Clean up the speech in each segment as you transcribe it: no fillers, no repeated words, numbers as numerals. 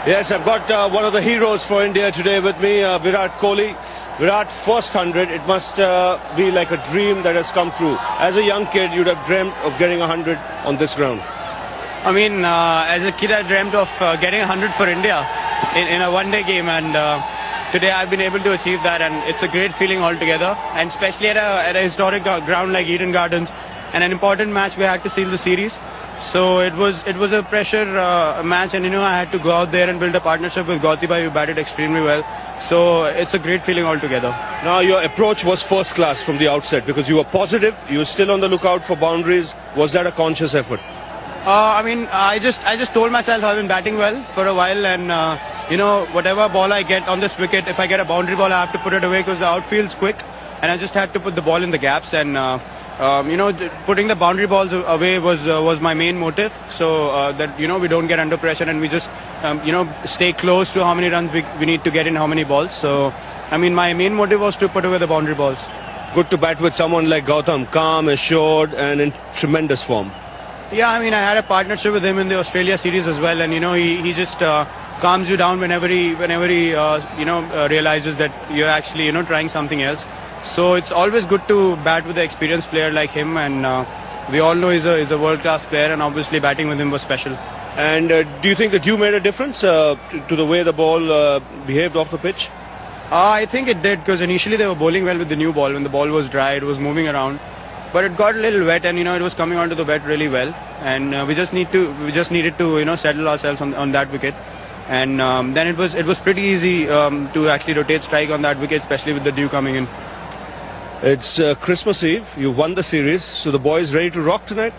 Yes, I've got one of the heroes for India today with me, Virat Kohli. Virat, first 100, it must be like a dream that has come true. As a young kid, you'd have dreamt of getting 100 on this ground. I mean, as a kid, I dreamt of getting 100 for India in a one-day game, and today I've been able to achieve that, and it's a great feeling altogether, and especially at a historic ground like Eden Gardens, and an important match we had to seal the series. So it was a pressure match, and I had to go out there and build a partnership with Gautibai, who batted extremely well. So it's a great feeling altogether. Now your approach was first class from the outset because you were positive, you were still on the lookout for boundaries. Was that a conscious effort? I mean, I just told myself I've been batting well for a while, and whatever ball I get on this wicket, if I get a boundary ball, I have to put it away because the outfield's quick, and I just had to put the ball in the gaps, and putting the boundary balls away was my main motive, so that we don't get under pressure, and we just stay close to how many runs we need to get in how many balls. So I mean, my main motive was to put away the boundary balls. Good to bat with someone like Gautam, calm, assured, and in tremendous form. Yeah, I mean, I had a partnership with him in the Australia series as well, and he just calms you down whenever he realizes that you're actually trying something else. So it's always good to bat with an experienced player like him, and we all know he's a world-class player, and obviously batting with him was special. And do you think that you made a difference to the way the ball behaved off the pitch? I think it did, because initially they were bowling well with the new ball. When the ball was dry, it was moving around, but it got a little wet, and it was coming onto the bat really well, and we just needed to settle ourselves on that wicket, and then it was pretty easy to actually rotate strike on that wicket, especially with the dew coming in. It's Christmas Eve. You won the series, so the boys ready to rock tonight?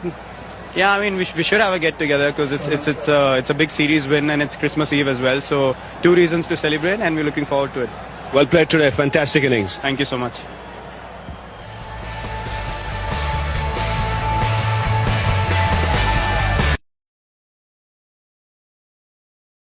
Yeah, I mean, we should have a get together because it's a big series win, and it's Christmas Eve as well. So 2 reasons to celebrate, and we're looking forward to it. Well played today. Fantastic innings. Thank you so much.